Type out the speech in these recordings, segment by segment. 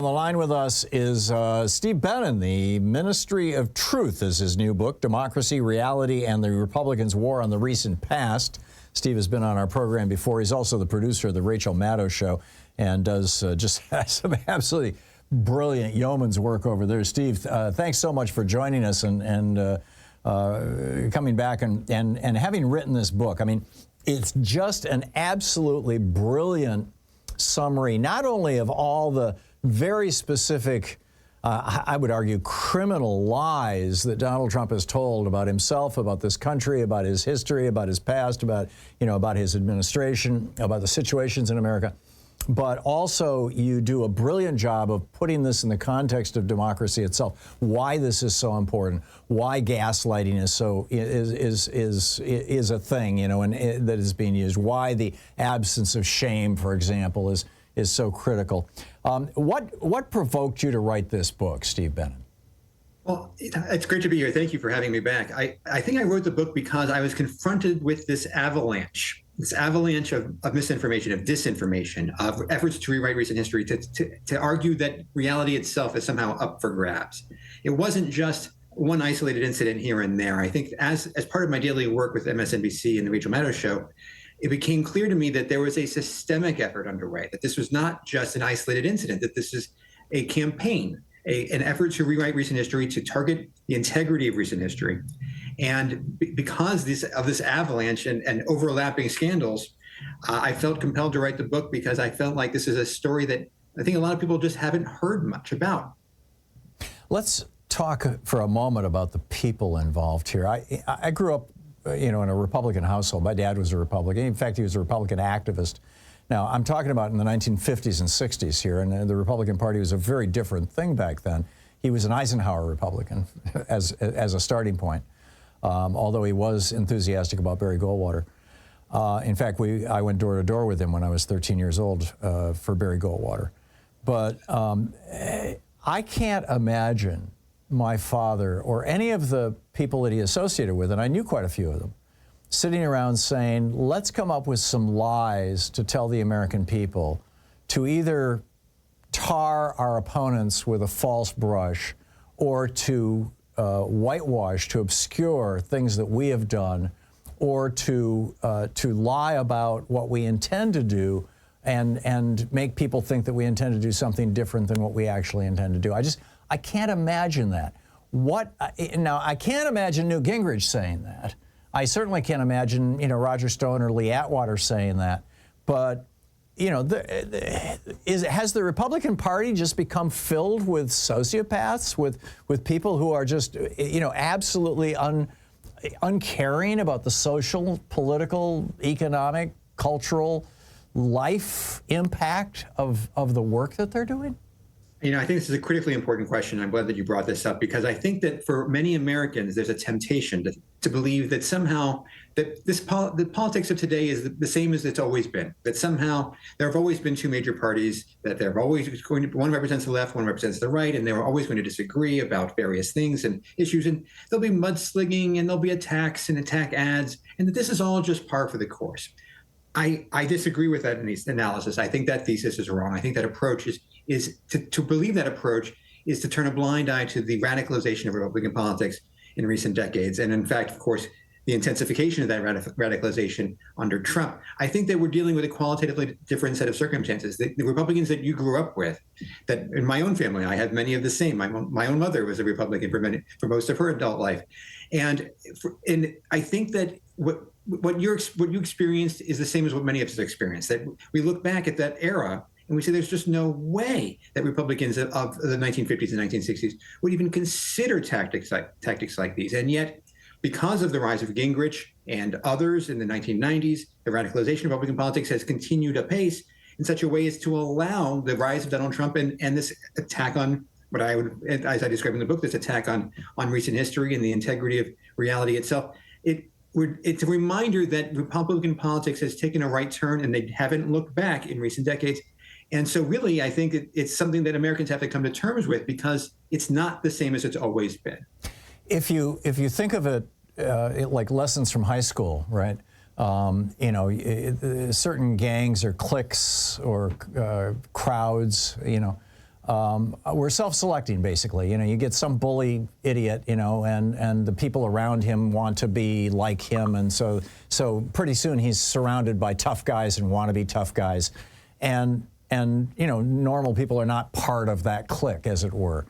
On the line with us is Steve Benen. The Ministry of Truth is his new book, Democracy, Reality, and the Republicans' War on the Recent Past. Steve has been on our program before. He's also the producer of the Rachel Maddow Show and does just some absolutely brilliant yeoman's work over there. Steve, thanks so much for joining us and coming back and having written this book. I mean, it's just an absolutely brilliant summary, not only of all the very specific, I would argue, criminal lies that Donald Trump has told about himself, about this country, about his history, about his past, about his administration, about the situations in America. But also, you do a brilliant job of putting this in the context of democracy itself. Why this is so important. Why gaslighting is a thing, and that is being used. Why the absence of shame, for example, is so critical. What provoked you to write this book, Steve Benen? Well, it's great to be here. Thank you for having me back. I think I wrote the book because I was confronted with this avalanche of misinformation, of disinformation, of efforts to rewrite recent history, to argue that reality itself is somehow up for grabs. It wasn't just one isolated incident here and there. I think as part of my daily work with MSNBC and the Rachel Maddow Show, it became clear to me that there was a systemic effort underway, that this was not just an isolated incident, that this is a campaign, an effort to rewrite recent history, to target the integrity of recent history. And because of this avalanche and overlapping scandals, I felt compelled to write the book because I felt like this is a story that I think a lot of people just haven't heard much about. Let's talk for a moment about the people involved here. I grew up in a Republican household. My dad was a Republican. In fact, he was a Republican activist. Now, I'm talking about in the 1950s and 60s here, and the Republican Party was a very different thing back then. He was an Eisenhower Republican as a starting point, although he was enthusiastic about Barry Goldwater. In fact, I went door to door with him when I was 13 years old for Barry Goldwater. But I can't imagine my father or any of the people that he associated with, and I knew quite a few of them, sitting around saying, let's come up with some lies to tell the American people to either tar our opponents with a false brush or to whitewash, to obscure things that we have done, or to lie about what we intend to do and make people think that we intend to do something different than what we actually intend to do. I can't imagine that. Now, I can't imagine Newt Gingrich saying that. I certainly can't imagine, Roger Stone or Lee Atwater saying that. But, has the Republican Party just become filled with sociopaths, with people who are just, absolutely uncaring about the social, political, economic, cultural life impact of the work that they're doing? I think this is a critically important question. I'm glad that you brought this up because I think that for many Americans, there's a temptation to believe that somehow that the politics of today is the same as it's always been, that somehow there have always been two major parties, that they're always going to, one represents the left, one represents the right, and they're always going to disagree about various things and issues, and there'll be mudslinging and there'll be attacks and attack ads, and that this is all just par for the course. I disagree with that analysis. I think that thesis is wrong. I think that approach is to believe that approach is to turn a blind eye to the radicalization of Republican politics in recent decades. And in fact, of course, the intensification of that radicalization under Trump. I think that we're dealing with a qualitatively different set of circumstances. The Republicans that you grew up with, that in my own family, I had many of the same. My own mother was a Republican for most of her adult life. And I think that what you experienced is the same as what many of us experienced, that we look back at that era and we say there's just no way that Republicans of the 1950s and 1960s would even consider tactics like these. And yet, because of the rise of Gingrich and others in the 1990s, the radicalization of Republican politics has continued apace in such a way as to allow the rise of Donald Trump and this attack on what I would, as I describe in the book, this attack on recent history and the integrity of reality itself. It's a reminder that Republican politics has taken a right turn and they haven't looked back in recent decades. And so really, I think it's something that Americans have to come to terms with because it's not the same as it's always been. If you think of it like lessons from high school, right? Certain gangs or cliques or crowds, we're self-selecting, basically. You get some bully idiot, and the people around him want to be like him, and so pretty soon he's surrounded by tough guys and wannabe tough guys, and normal people are not part of that clique, as it were.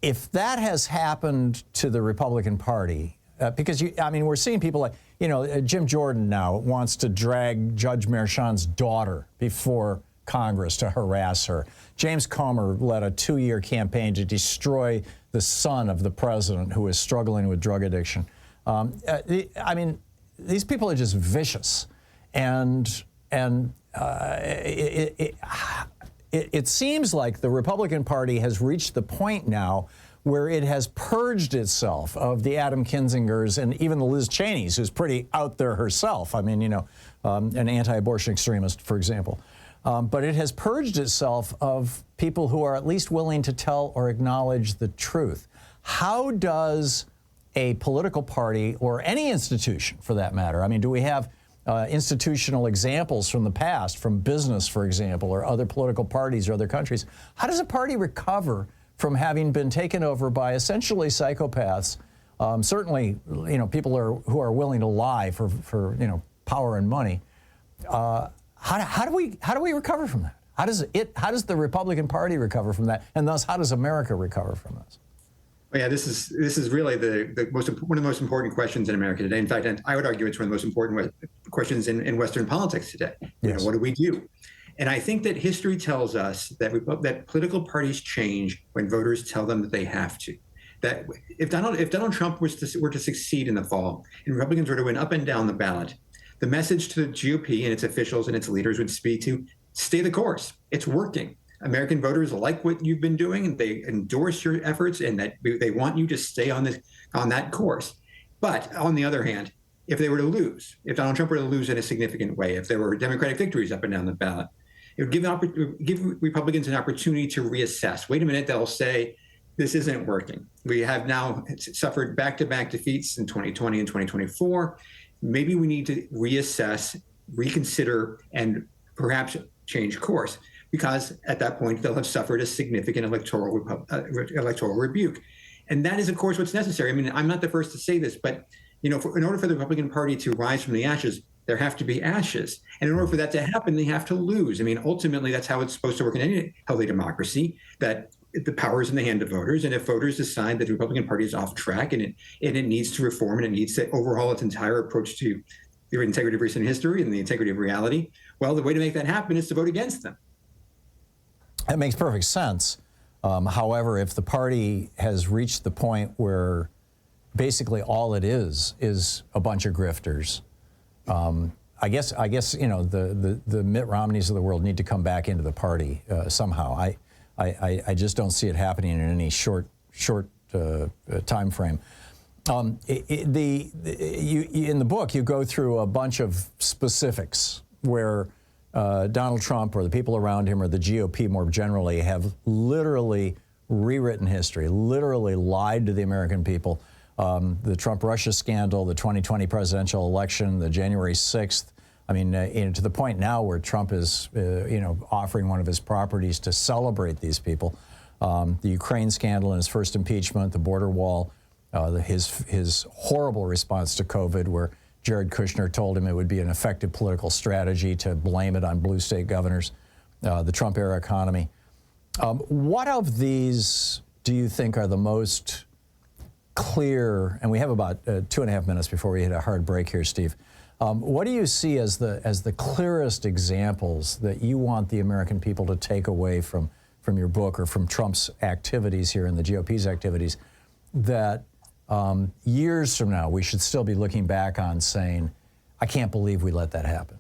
If that has happened to the Republican Party, because we're seeing people like Jim Jordan now wants to drag Judge Merchan's daughter before Congress to harass her. James Comer led a 2-year campaign to destroy the son of the president who is struggling with drug addiction. These people are just vicious, and it seems like the Republican Party has reached the point now where it has purged itself of the Adam Kinzingers and even the Liz Cheneys, who's pretty out there herself. An anti-abortion extremist, for example. But it has purged itself of people who are at least willing to tell or acknowledge the truth. How does a political party, or any institution for that matter, do we have institutional examples from the past, from business, for example, or other political parties or other countries? How does a party recover from having been taken over by essentially psychopaths? Certainly, people who are willing to lie for power and money. How do we recover from that? How does the Republican Party recover from that? And thus, how does America recover from this? Well, yeah, this is really one of the most important questions in America today. In fact, I would argue it's one of the most important questions in Western politics today. Yes. What do we do? And I think that history tells us that political parties change when voters tell them that they have to. That if Donald Trump were to succeed in the fall, and Republicans were to win up and down the ballot, the message to the GOP and its officials and its leaders would be to stay the course. It's working. American voters like what you've been doing, and they endorse your efforts, and that they want you to stay on that course. But on the other hand, if they were to lose, if Donald Trump were to lose in a significant way, if there were Democratic victories up and down the ballot, it would give Republicans an opportunity to reassess. Wait a minute, they'll say, this isn't working. We have now suffered back-to-back defeats in 2020 and 2024. Maybe we need to reassess, reconsider, and perhaps change course, because at that point they'll have suffered a significant electoral rebuke. And that is, of course, what's necessary. I'm not the first to say this, but in order for the Republican Party to rise from the ashes, there have to be ashes. And in order for that to happen, they have to lose. Ultimately, that's how it's supposed to work in any healthy democracy, that the power is in the hand of voters. And if voters decide that the Republican Party is off track and it needs to reform and it needs to overhaul its entire approach to the integrity of recent history and the integrity of reality, well, the way to make that happen is to vote against them. That makes perfect sense. However, if the party has reached the point where basically all it is a bunch of grifters, I guess the Mitt Romneys of the world need to come back into the party somehow. I just don't see it happening in any short time frame. In the book, you go through a bunch of specifics where Donald Trump or the people around him or the GOP more generally have literally rewritten history, literally lied to the American people. The Trump-Russia scandal, the 2020 presidential election, the January 6th. To the point now where Trump is, offering one of his properties to celebrate these people. The Ukraine scandal in his first impeachment, the border wall, his horrible response to COVID, where Jared Kushner told him it would be an effective political strategy to blame it on blue state governors, the Trump-era economy. What of these do you think are the most clear, and we have about 2.5 minutes before we hit a hard break here, Steve. What do you see as the clearest examples that you want the American people to take away from your book or from Trump's activities here and the GOP's activities that years from now we should still be looking back on saying, I can't believe we let that happen?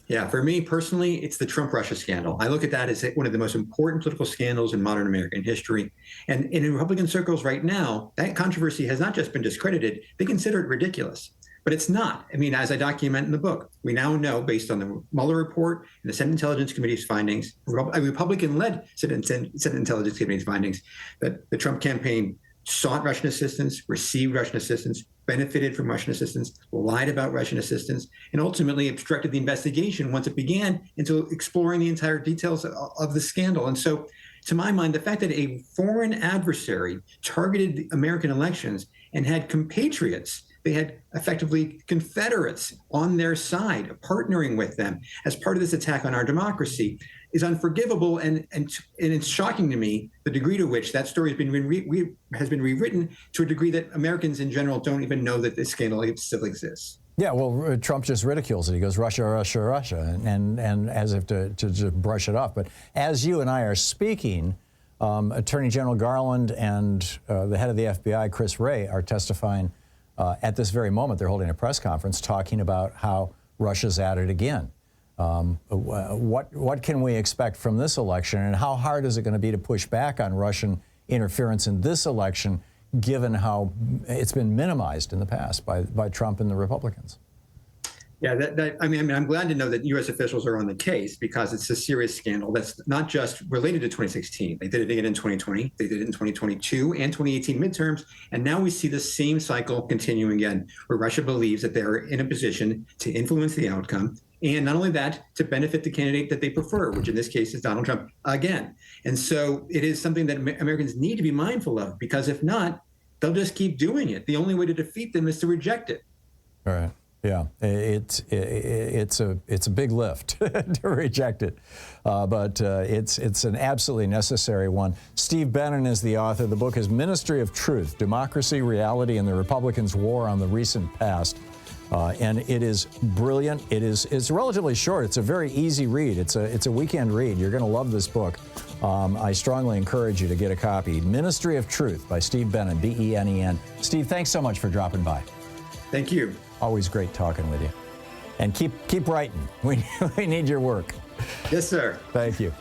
Yeah, for me personally, it's the Trump-Russia scandal. I look at that as one of the most important political scandals in modern American history. And in Republican circles right now, that controversy has not just been discredited, they consider it ridiculous. But it's not. As I document in the book, we now know, based on the Mueller report and the Senate Intelligence Committee's findings, a Republican-led Senate Intelligence Committee's findings, that the Trump campaign sought Russian assistance, received Russian assistance, benefited from Russian assistance, lied about Russian assistance, and ultimately obstructed the investigation once it began into exploring the entire details of the scandal. And so to my mind, the fact that a foreign adversary targeted the American elections and had compatriots, they had effectively Confederates on their side, partnering with them as part of this attack on our democracy, is unforgivable. And it's shocking to me the degree to which that story has been rewritten to a degree that Americans in general don't even know that this scandal still exists. Yeah, well, Trump just ridicules it. He goes, Russia, Russia, Russia, and as if to just brush it off. But as you and I are speaking, Attorney General Garland and the head of the FBI, Chris Wray, are testifying at this very moment. They're holding a press conference talking about how Russia's at it again. What can we expect from this election, and how hard is it going to be to push back on Russian interference in this election, given how it's been minimized in the past by Trump and the Republicans? Yeah, I mean, I'm glad to know that U.S. officials are on the case, because it's a serious scandal that's not just related to 2016. They did it again in 2020. They did it in 2022 and 2018 midterms. And now we see the same cycle continuing again, where Russia believes that they're in a position to influence the outcome. And not only that, to benefit the candidate that they prefer, which in this case is Donald Trump again. And so it is something that Americans need to be mindful of, because if not, they'll just keep doing it. The only way to defeat them is to reject it. All right. Yeah, it's a big lift to reject it, but it's an absolutely necessary one. Steve Benen is the author. The book is Ministry of Truth: Democracy, Reality, and the Republicans' War on the Recent Past. And it is brilliant. It's relatively short. It's a very easy read. It's a weekend read. You're going to love this book. I strongly encourage you to get a copy. Ministry of Truth by Steve Benen, B-E-N-E-N. Steve, thanks so much for dropping by. Thank you. Always great talking with you. And keep writing. We need your work. Yes, sir. Thank you.